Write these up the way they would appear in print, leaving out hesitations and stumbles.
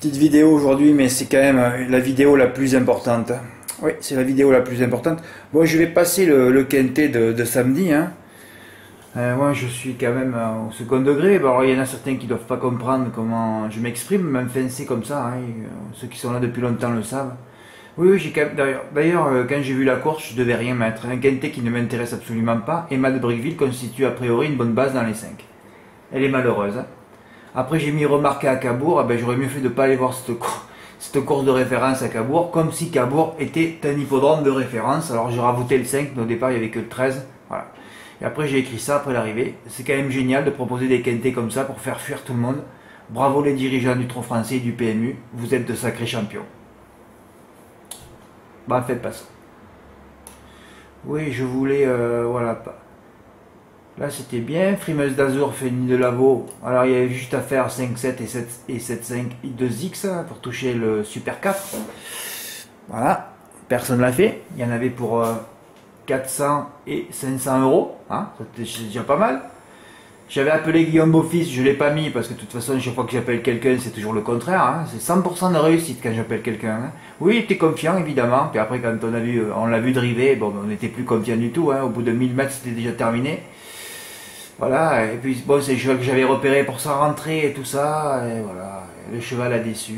Petite vidéo aujourd'hui, mais c'est quand même la vidéo la plus importante. Oui, c'est la vidéo la plus importante. Bon, je vais passer le quintet de samedi. Hein. Moi, je suis quand même au second degré. Bon, alors, il y en a certains qui ne doivent pas comprendre comment je m'exprime, mais enfin, c'est comme ça. Hein. Ceux qui sont là depuis longtemps le savent. Oui, oui, j'ai quand même... D'ailleurs, quand j'ai vu la course, je devais rien mettre. Un quintet qui ne m'intéresse absolument pas. Emma de Briqueville constitue a priori une bonne base dans les 5. Elle est malheureuse. Hein. Après, j'ai mis remarqué à Cabourg. Ah ben, j'aurais mieux fait de ne pas aller voir cette course de référence à Cabourg, comme si Cabourg était un hippodrome de référence. Alors, j'ai rajouté le 5, mais au départ, il n'y avait que le 13. Voilà. Et après, j'ai écrit ça après l'arrivée. C'est quand même génial de proposer des quintets comme ça pour faire fuir tout le monde. Bravo les dirigeants du Trot français et du PMU. Vous êtes de sacrés champions. Bah, faites pas ça. Oui, je voulais... voilà. Là, c'était bien. Frimeuse d'Azur, Féline de Lavaux. Alors, il y avait juste à faire 5-7 et 7-5 2X pour toucher le Super 4. Voilà. Personne l'a fait. Il y en avait pour 400 et 500 euros. Hein, c'est déjà pas mal. J'avais appelé Guillaume Beaufils. Je ne l'ai pas mis parce que de toute façon, chaque fois que j'appelle quelqu'un, c'est toujours le contraire. Hein. C'est 100% de réussite quand j'appelle quelqu'un. Hein. Oui, il était confiant, évidemment. Puis après, quand on l'a vu driver, bon, on n'était plus confiant du tout. Hein. Au bout de 1000 mètres, c'était déjà terminé. Voilà, et puis bon, c'est le cheval que j'avais repéré pour sa rentrée et tout ça, et voilà, le cheval a déçu.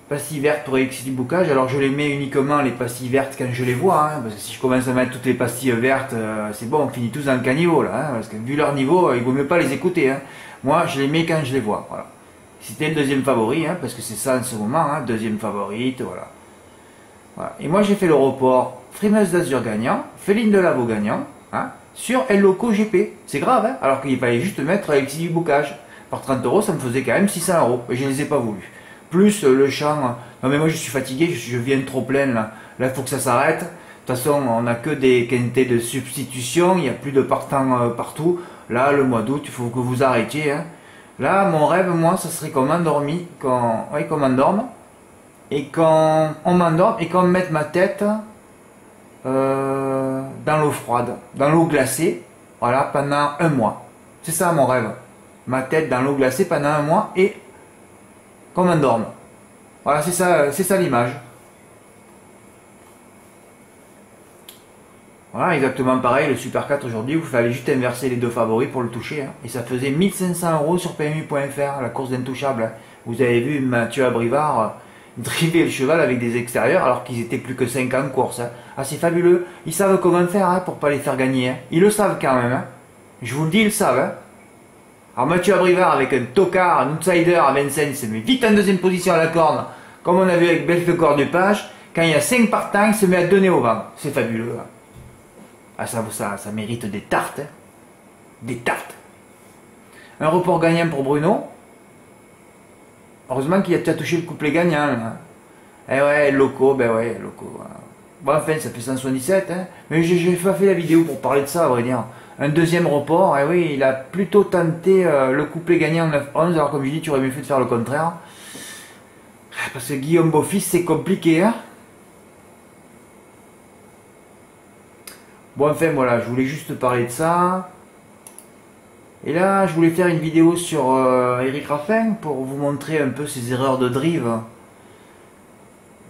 Pastilles vertes pour éviter du boucage, alors je les mets uniquement les pastilles vertes quand je les vois, hein, parce que si je commence à mettre toutes les pastilles vertes, c'est bon, on finit tous dans le caniveau là, hein, parce que vu leur niveau, il vaut mieux pas les écouter. Hein. Moi, je les mets quand je les vois, voilà. C'était le deuxième favori, hein, parce que c'est ça en ce moment, hein, deuxième favorite, voilà. Voilà. Et moi j'ai fait le report, Frimeuse d'Azur gagnant, Féline de Lavaux gagnant, hein, sur El Loco GP. C'est grave, hein, alors qu'il fallait juste mettre Alexis du Boucage. Par 30 euros, ça me faisait quand même 600 euros. Et je ne les ai pas voulu. Plus le champ. Non, mais moi, je suis fatigué, je viens trop plein, là. Là, il faut que ça s'arrête. De toute façon, on n'a que des quintés de substitution. Il n'y a plus de partants partout. Là, le mois d'août, il faut que vous arrêtiez. Hein. Là, mon rêve, moi, ça serait qu'on m'endorme. Qu'on m'endorme. Et qu'on m'endorme et qu'on mette ma tête. Dans l'eau froide, dans l'eau glacée, voilà, pendant un mois. C'est ça mon rêve. Ma tête dans l'eau glacée pendant un mois et qu'on m'endorme. Voilà, c'est ça l'image. Voilà, exactement pareil, le Super 4 aujourd'hui, vous fallait juste inverser les deux favoris pour le toucher. Hein. Et ça faisait 1500 euros sur PMU.fr, la course d'intouchable. Hein. Vous avez vu Mathieu Abrivard driver le cheval avec des extérieurs alors qu'ils étaient plus que 5 ans en course. Hein. Ah, c'est fabuleux. Ils savent comment faire hein, pour pas les faire gagner. Hein. Ils le savent quand même. Hein. Je vous le dis, ils le savent. Hein. Alors Mathieu Abrivard avec un tocard, un outsider à Vincennes, il se met vite en deuxième position à la corne, comme on a vu avec Belfecor du Page. Quand il y a 5 partants, il se met à donner au vent. C'est fabuleux. Hein. Ah, ça mérite des tartes. Hein. Des tartes. Un report gagnant pour Bruno. Heureusement qu'il a déjà touché le couplet gagnant. Là. Eh ouais, Loco, ben ouais, Loco. Bon, enfin, ça fait 177, hein. Mais j'ai pas fait la vidéo pour parler de ça, à vrai dire. Un deuxième report, eh oui, il a plutôt tenté le couplet gagnant en 9-11, alors comme je dis, tu aurais mieux fait de faire le contraire. Parce que Guillaume Beaufils, c'est compliqué, hein. Bon, enfin, voilà, je voulais juste parler de ça. Et là, je voulais faire une vidéo sur Eric Raffin pour vous montrer un peu ses erreurs de drive.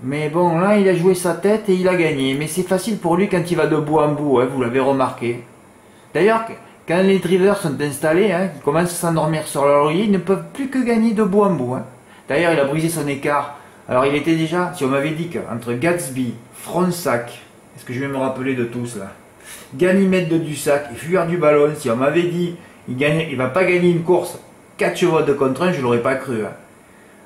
Mais bon, là, il a joué sa tête et il a gagné. Mais c'est facile pour lui quand il va de bout en bout, hein, vous l'avez remarqué. D'ailleurs, quand les drivers sont installés, hein, qui commencent à s'endormir sur leur laurier, ils ne peuvent plus que gagner de bout en bout. Hein. D'ailleurs, il a brisé son écart. Alors, il était déjà, si on m'avait dit qu'entre Gatsby, Fronsac, est-ce que je vais me rappeler de tous là, Ganymède de Dussac et Fuyard du Ballon, si on m'avait dit il ne va pas gagner une course 4 chevaux de contre 1, je ne l'aurais pas cru. Hein.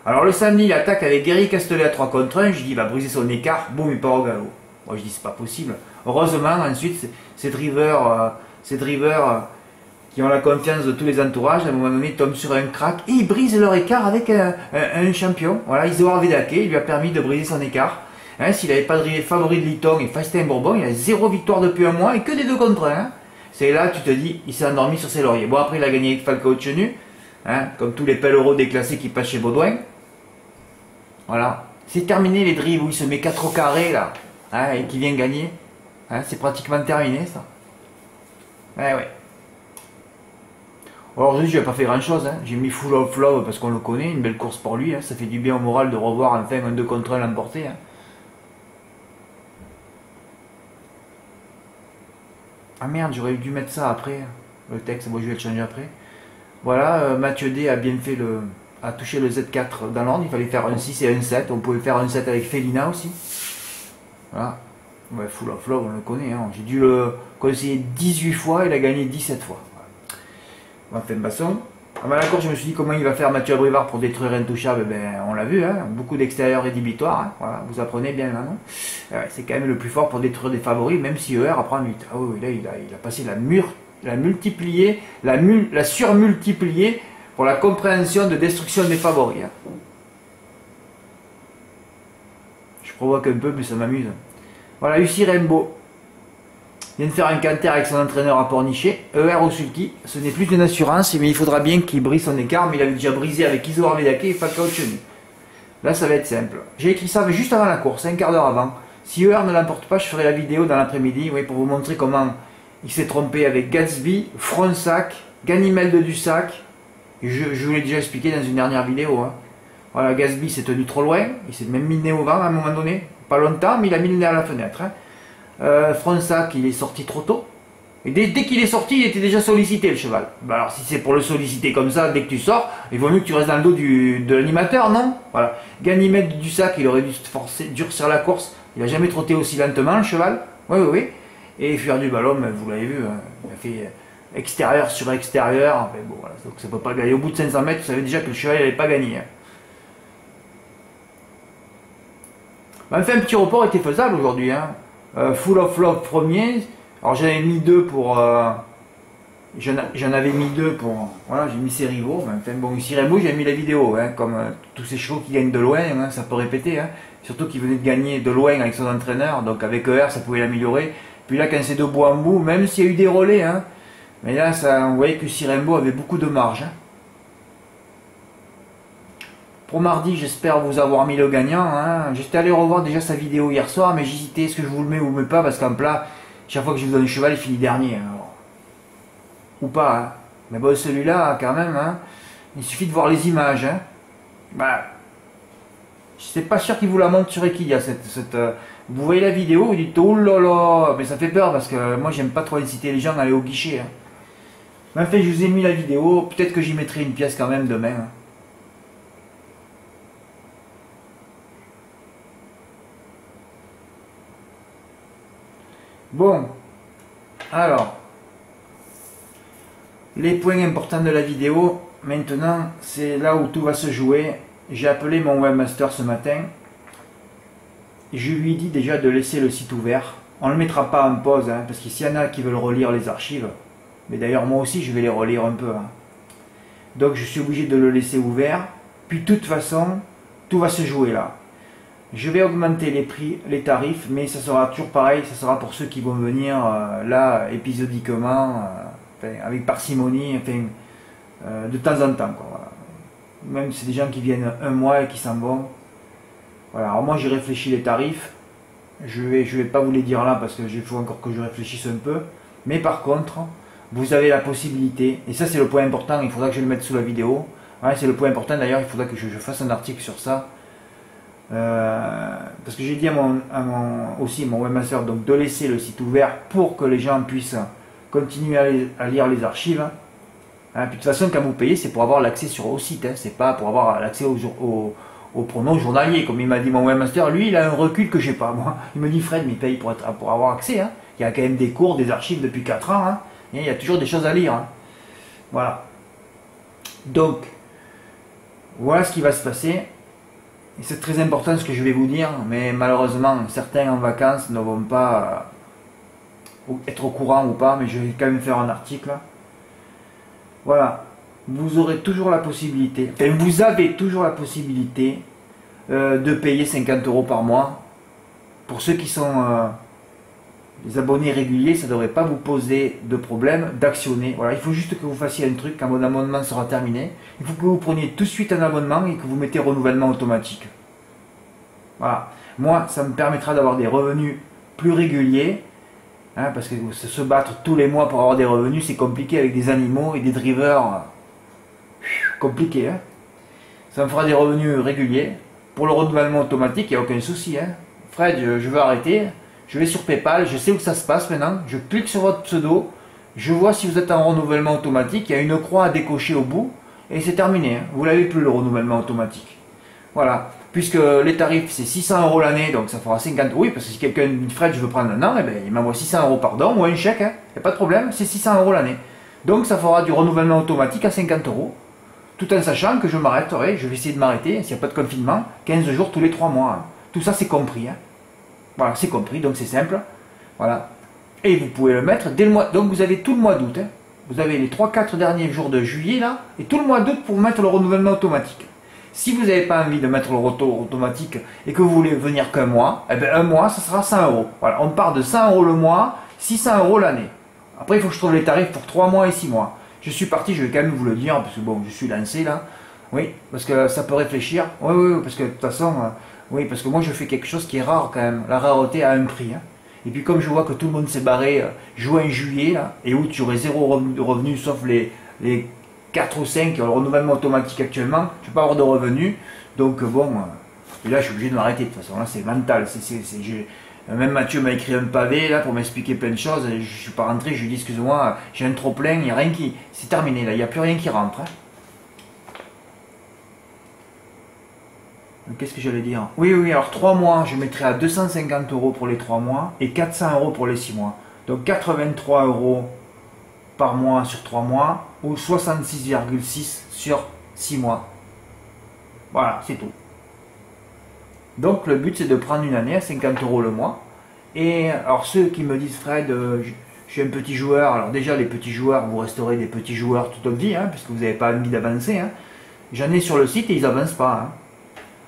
Alors le samedi, il attaque avec Guéry Castellet à 3 contre 1, je dis il va briser son écart, boum, il part au galop. Moi je dis c'est pas possible. Heureusement, ensuite, ces drivers qui ont la confiance de tous les entourages, à un moment donné, ils tombent sur un crack et ils brisent leur écart avec un champion. Voilà, Isoar Vedake, il lui a permis de briser son écart. Hein, s'il n'avait pas drivé favori de Liton et Fastin Bourbon, il a 0 victoire depuis un mois et que des 2 contre 1. Hein. C'est là, tu te dis, il s'est endormi sur ses lauriers. Bon, après, il a gagné avec Falcao Chenu, hein, comme tous les pèlerons déclassés qui passent chez Baudouin. Voilà. C'est terminé les drives où il se met 4 au carré, là, hein, et qui vient gagner. Hein, c'est pratiquement terminé, ça. Ouais, ouais. Alors aujourd'hui, j'ai pas fait grand chose, hein. J'ai mis Full of Love parce qu'on le connaît, une belle course pour lui, hein. Ça fait du bien au moral de revoir enfin un 2 contre 1 l'emporter, hein. Ah merde, j'aurais dû mettre ça après, le texte, moi je vais le changer après. Voilà, Mathieu D a bien fait a touché le Z4 dans l'ordre, il fallait faire un 6 et un 7, on pouvait faire un 7 avec Felina aussi. Voilà, ouais, Full of Love, on le connaît, hein. J'ai dû le conseiller 18 fois, il a gagné 17 fois. On va faire une basson. Ah ben d'accord, je me suis dit comment il va faire Mathieu Abrivard pour détruire Intouchable, ben on l'a vu, hein, beaucoup d'extérieurs rédhibitoires, hein, voilà, vous apprenez bien maintenant. Ouais, c'est quand même le plus fort pour détruire des favoris, même si ER apprend 8. Ah oui, là il a passé la multipliée, la surmultipliée pour la compréhension de destruction des favoris. Hein. Je provoque un peu, mais ça m'amuse. Voilà, Lucie Rainbow. Il vient de faire un canter avec son entraîneur à Pornichet. ER au sulky, ce n'est plus une assurance, mais il faudra bien qu'il brise son écart, mais il avait déjà brisé avec Iso Armedake et Fakao Chenu. Là, ça va être simple. J'ai écrit ça juste avant la course, un quart d'heure avant. Si ER ne l'emporte pas, je ferai la vidéo dans l'après-midi, oui, pour vous montrer comment il s'est trompé avec Gatsby, Fronsac, Ganymede de Dussac. Je vous l'ai déjà expliqué dans une dernière vidéo. Hein. Voilà, Gatsby s'est tenu trop loin, il s'est même mis le nez au vent à un moment donné. Pas longtemps, mais il a mis le nez à la fenêtre. Hein. Fronsac, il est sorti trop tôt. Et dès qu'il est sorti, il était déjà sollicité, le cheval. Bah alors, si c'est pour le solliciter comme ça, dès que tu sors, il vaut mieux que tu restes dans le dos de l'animateur, non? Voilà. Ganymede du sac, il aurait dû se forcer, durcir la course. Il n'a jamais trotté aussi lentement, le cheval. Oui, oui, oui. Et Fuir du Ballon, vous l'avez vu, hein, il a fait extérieur sur extérieur. Mais bon, voilà, donc ça ne peut pas gagner. Au bout de 500 mètres, vous savez déjà que le cheval n'allait pas gagner. Hein. Enfin, un petit report était faisable aujourd'hui. Hein. Full of Love premier. Alors j'en avais mis deux pour. J'en avais mis deux pour. Voilà, j'ai mis ses rivaux. Enfin bon, ici Rainbow, j'ai mis la vidéo. Hein, comme tous ces chevaux qui gagnent de loin, hein, ça peut répéter. Hein. Surtout qu'il venait de gagner de loin avec son entraîneur. Donc avec ER, ça pouvait l'améliorer. Puis là, quand c'est de bout en bout, même s'il y a eu des relais. Hein, mais là, ça, on voyait que si Rainbow avait beaucoup de marge. Hein. Pour mardi, j'espère vous avoir mis le gagnant. Hein. J'étais allé revoir déjà sa vidéo hier soir, mais j'hésitais, est-ce que je vous le mets ou le mets pas, parce qu'en plat, chaque fois que je vous donne un cheval, il finit dernier. Hein. Ou pas. Hein. Mais bon, celui-là, quand même, hein, il suffit de voir les images. Hein. Bah, c'est pas sûr qu'il vous la montre sur Equidia. Vous voyez la vidéo, vous dites oh là là, mais ça fait peur parce que moi j'aime pas trop inciter les gens à aller au guichet. Hein. Mais enfin, je vous ai mis la vidéo, peut-être que j'y mettrai une pièce quand même demain. Hein. Bon, alors, les points importants de la vidéo, maintenant, c'est là où tout va se jouer. J'ai appelé mon webmaster ce matin. Je lui ai dit déjà de laisser le site ouvert. On ne le mettra pas en pause, hein, parce qu'il y en a qui veulent relire les archives. Mais d'ailleurs, moi aussi, je vais les relire un peu. Hein. Donc, je suis obligé de le laisser ouvert. Puis, de toute façon, tout va se jouer là. Je vais augmenter les prix, les tarifs, mais ça sera toujours pareil, ça sera pour ceux qui vont venir là épisodiquement, avec parcimonie, de temps en temps. Quoi, voilà. Même si c'est des gens qui viennent un mois et qui s'en vont. Voilà, alors moi j'ai réfléchi les tarifs, je vais pas vous les dire là parce que il faut encore que je réfléchisse un peu, mais par contre, vous avez la possibilité, et ça c'est le point important, il faudra que je le mette sous la vidéo, ouais, c'est le point important d'ailleurs, il faudra que je fasse un article sur ça. Parce que j'ai dit aussi à mon webmaster donc, de laisser le site ouvert pour que les gens puissent continuer à lire les archives. Hein, puis de toute façon, quand vous payez, c'est pour avoir l'accès au site, hein, c'est pas pour avoir l'accès aux pronos journaliers. Comme il m'a dit mon webmaster, lui il a un recul que j'ai pas. Moi, il me dit Fred, mais il paye pour avoir accès. Hein. Il y a quand même des cours, des archives depuis 4 ans. Hein, et il y a toujours des choses à lire. Hein. Voilà. Donc, voilà ce qui va se passer. Et c'est très important ce que je vais vous dire, mais malheureusement, certains en vacances ne vont pas être au courant ou pas, mais je vais quand même faire un article. Voilà, vous aurez toujours la possibilité, enfin vous avez toujours la possibilité de payer 50 € par mois. Pour ceux qui sont les abonnés réguliers, ça ne devrait pas vous poser de problème d'actionner. Voilà, il faut juste que vous fassiez un truc quand mon abonnement sera terminé. Il faut que vous preniez tout de suite un abonnement et que vous mettez renouvellement automatique. Voilà. Moi, ça me permettra d'avoir des revenus plus réguliers Hein, parce que se battre tous les mois pour avoir des revenus, c'est compliqué avec des animaux et des drivers. Compliqué, hein. Ça me fera des revenus réguliers. Pour le renouvellement automatique, il n'y a aucun souci. Hein. Fred, je veux arrêter. Je vais sur PayPal, je sais où ça se passe maintenant. Je clique sur votre pseudo. Je vois si vous êtes en renouvellement automatique. Il y a une croix à décocher au bout. Et c'est terminé. Hein. Vous l'avez plus le renouvellement automatique. Voilà. Puisque les tarifs, c'est 600 € l'année. Donc ça fera 50. Oui, parce que si quelqu'un me dit Fred, je veux prendre un an, eh ben, il m'envoie 600 € pardon, ou un chèque. Il n'y a pas de problème. C'est 600 € l'année. Donc ça fera du renouvellement automatique à 50 €. Tout en sachant que je m'arrêterai, je vais essayer de m'arrêter, s'il n'y a pas de confinement, 15 jours tous les 3 mois. Hein. Tout ça c'est compris. Hein. Voilà, c'est compris, donc c'est simple. Voilà. Et vous pouvez le mettre dès le mois. Donc vous avez tout le mois d'août. Hein. Vous avez les 3-4 derniers jours de juillet là, et tout le mois d'août pour mettre le renouvellement automatique. Si vous n'avez pas envie de mettre le retour automatique et que vous voulez venir qu'un mois, eh bien un mois ça sera 100 €. Voilà, on part de 100 € le mois, 600 € l'année. Après il faut que je trouve les tarifs pour 3 mois et 6 mois. Je suis parti, je vais quand même vous le dire, parce que bon, je suis lancé là. Oui, parce que ça peut réfléchir. Oui, parce que de toute façon, oui, parce que moi je fais quelque chose qui est rare quand même. La rareté a un prix. Hein. Et puis comme je vois que tout le monde s'est barré juin, juillet, là, et août, j'aurai 0 de revenus, sauf les 4 ou 5 qui ont le renouvellement automatique actuellement, je ne vais pas avoir de revenus. Donc bon, et là je suis obligé de m'arrêter. De toute façon, là c'est mental. Même Mathieu m'a écrit un pavé là pour m'expliquer plein de choses. Je ne suis pas rentré, je lui ai dit excuse-moi, j'ai un trop plein, il n'y a rien qui. C'est terminé là, il n'y a plus rien qui rentre. Hein. Qu'est-ce que j'allais dire? Oui, alors 3 mois, je mettrai à 250 € pour les 3 mois et 400 € pour les 6 mois. Donc 83 € par mois sur 3 mois ou 66,6 sur 6 mois. Voilà, c'est tout. Donc le but c'est de prendre une année à 50 € le mois. Et alors ceux qui me disent Fred, je suis un petit joueur, alors déjà les petits joueurs, vous resterez des petits joueurs toute votre vie, hein, puisque vous n'avez pas envie d'avancer. Hein. J'en ai sur le site et ils n'avancent pas. Hein.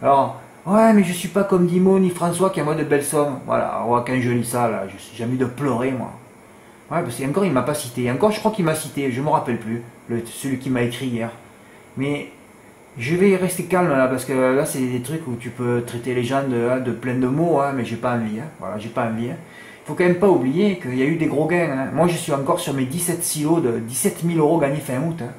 Alors, ouais mais je suis pas comme Dimo ni François qui envoient de belles sommes. Voilà, alors, quand je lis ça, là, j'ai envie de pleurer moi. Ouais, parce qu'encore il m'a pas cité, encore je crois qu'il m'a cité, je me rappelle plus, celui qui m'a écrit hier. Mais je vais rester calme là, parce que là c'est des trucs où tu peux traiter les gens de plein de mots, hein, mais j'ai pas envie. Hein. Voilà, j'ai pas envie. Hein. Faut quand même pas oublier qu'il y a eu des gros gains. Hein. Moi je suis encore sur mes 17 silos de 17 000 € gagnés fin août. Hein.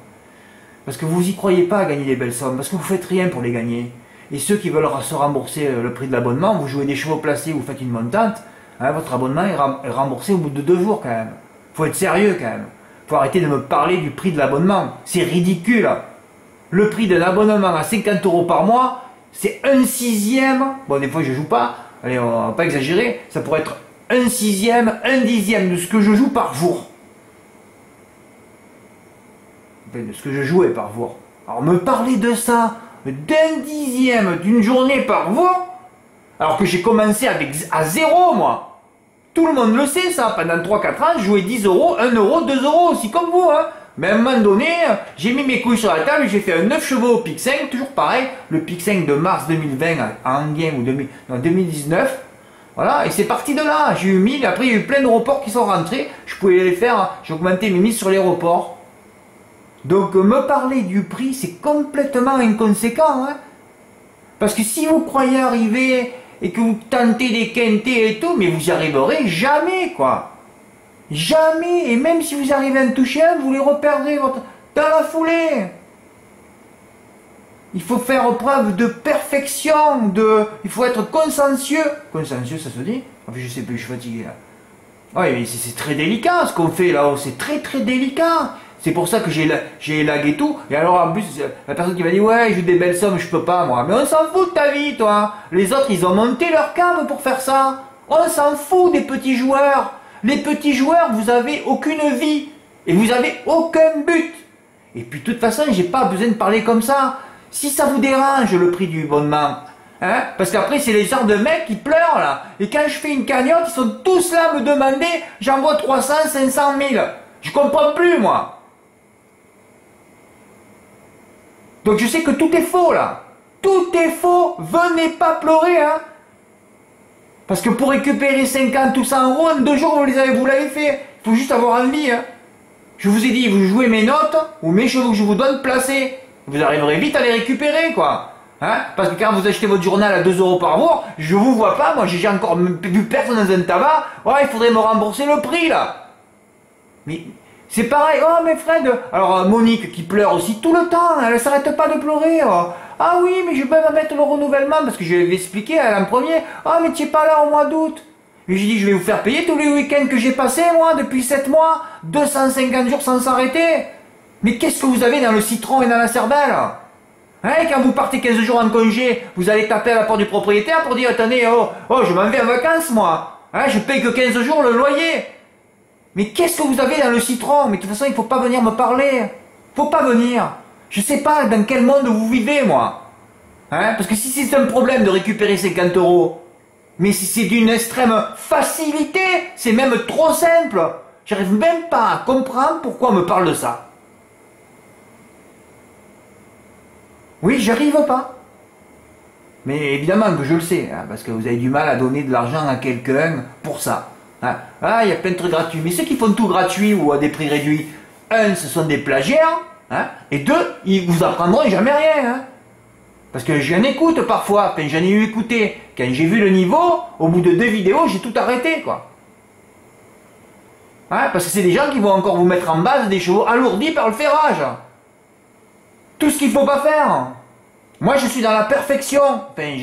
Parce que vous y croyez pas à gagner des belles sommes, parce que vous faites rien pour les gagner. Et ceux qui veulent se rembourser le prix de l'abonnement, vous jouez des chevaux placés, vous faites une montante, hein, votre abonnement est remboursé au bout de 2 jours quand même. Faut être sérieux quand même. Faut arrêter de me parler du prix de l'abonnement. C'est ridicule. Le prix d'un abonnement à 50 € par mois, c'est 1/6. Bon, des fois je joue pas. Allez, on va pas exagérer. Ça pourrait être 1/6, 1/10 de ce que je joue par jour. Enfin, de ce que je jouais par jour. Alors me parler de ça, d'1/10 d'une journée par jour, alors que j'ai commencé à 0 moi. Tout le monde le sait ça, pendant 3-4 ans, je jouais 10 €, 1 €, 2 € aussi comme vous. Hein. Mais à un moment donné, j'ai mis mes couilles sur la table, j'ai fait un 9 chevaux au pic 5, toujours pareil, le pic 5 de mars 2020 en game ou 2019. Voilà, et c'est parti de là. J'ai eu 1000, après il y a eu plein de reports qui sont rentrés, je pouvais les faire, j'ai augmenté mes mises sur les reports. Donc me parler du prix, c'est complètement inconséquent. Hein. Parce que si vous croyez arriver et que vous tentez des quintés et tout, mais vous n'y arriverez jamais, quoi. Jamais. Et même si vous arrivez à en toucher un, vous les reperdrez dans la foulée. Il faut faire preuve de perfection, il faut être consciencieux. Consciencieux, ça se dit? Enfin, je sais plus, je suis fatigué là. Oui, mais c'est très délicat ce qu'on fait là-haut, c'est très très délicat. C'est pour ça que j'ai lag et tout. Et alors en plus, la personne qui m'a dit ouais, je joue des belles sommes, je peux pas moi. Mais on s'en fout de ta vie, toi. Les autres, ils ont monté leur cam pour faire ça. On s'en fout des petits joueurs. Les petits joueurs, vous avez aucune vie. Et vous avez aucun but. Et puis de toute façon, j'ai pas besoin de parler comme ça. Si ça vous dérange le prix du abonnement, hein, parce qu'après c'est les genres de mecs qui pleurent là. Et quand je fais une cagnotte, ils sont tous là à me demander, j'envoie 300, 500 000. Je comprends plus moi. Donc je sais que tout est faux là. Tout est faux. Venez pas pleurer hein. Parce que pour récupérer 50 ou 100 € en 2 jours vous l'avez fait. Il faut juste avoir envie hein. Je vous ai dit, vous jouez mes notes ou mes chevaux que je vous donne placés. Vous arriverez vite à les récupérer quoi. Hein? Parce que quand vous achetez votre journal à 2 euros par jour, je vous vois pas, moi j'ai encore vu personne dans un tabac, ouais, il faudrait me rembourser le prix là. Mais c'est pareil, oh mais Fred, alors Monique qui pleure aussi tout le temps, elle s'arrête pas de pleurer. Oh. Ah oui, mais je vais pas mettre le renouvellement parce que je vais expliquer à l'an premier, ah mais tu es pas là au mois d'août. Et j'ai dit, je vais vous faire payer tous les week-ends que j'ai passés moi depuis 7 mois, 250 jours sans s'arrêter. Mais qu'est-ce que vous avez dans le citron et dans la cervelle? Hein, quand vous partez 15 jours en congé, vous allez taper à la porte du propriétaire pour dire, attendez, oh, je m'en vais en vacances, moi. Hein, je paye que 15 jours le loyer. Mais qu'est-ce que vous avez dans le citron? Mais de toute façon, il faut pas venir me parler. Faut pas venir. Je sais pas dans quel monde vous vivez, moi. Hein, parce que si c'est un problème de récupérer 50 euros, mais si c'est d'une extrême facilité, c'est même trop simple. J'arrive même pas à comprendre pourquoi on me parle de ça. Oui, j'arrive pas. Mais évidemment que je le sais, hein, parce que vous avez du mal à donner de l'argent à quelqu'un pour ça. Hein. Ah, il y a plein de trucs gratuits. Mais ceux qui font tout gratuit ou à des prix réduits, un, ce sont des plagiaires, hein, et deux, ils vous apprendront jamais rien. Hein. Parce que j'en écoute parfois, enfin, j'en ai eu écouté. Quand j'ai vu le niveau, au bout de 2 vidéos, j'ai tout arrêté, quoi. Hein, parce que c'est des gens qui vont encore vous mettre en base des chevaux alourdis par le ferrage. Tout ce qu'il ne faut pas faire. Moi, je suis dans la perfection. Enfin,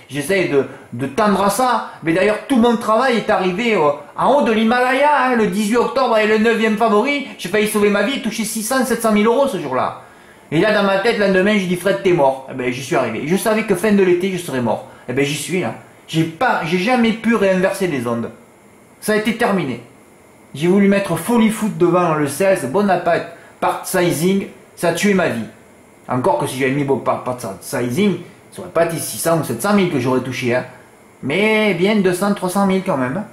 j'essaie de tendre à ça. Mais d'ailleurs, tout mon travail est arrivé en haut de l'Himalaya. Hein, le 18 octobre, et le 9e favori. J'ai failli sauver ma vie et toucher 600, 700 000 euros ce jour-là. Et là, dans ma tête, le lendemain, j'ai dit, Fred, t'es mort. Eh ben, j'y suis arrivé. Je savais que fin de l'été, je serais mort. Eh ben, j'y suis, là. J'ai jamais pu réinverser les ondes. Ça a été terminé. J'ai voulu mettre Folie Foot devant le 16, Bonaparte, part sizing. Ça a tué ma vie. Encore que si j'avais mis part sizing, ça aurait pas été 600 ou 700 000 que j'aurais touché. Hein. Mais bien 200, 300 000 quand même.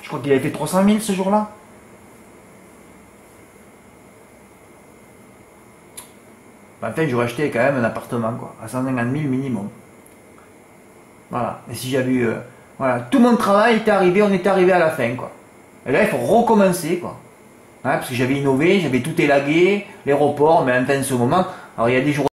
Je crois qu'il a fait 300 000 ce jour-là. Enfin, j'aurais acheté quand même un appartement, quoi, à 150 000 minimum. Voilà. Et si j'avais eu... voilà. Tout mon travail était arrivé, on était arrivé à la fin, quoi. Et là, il faut recommencer, quoi. Hein, parce que j'avais innové, j'avais tout élagué, l'aéroport, mais enfin, en ce moment... Alors, il y a des jours...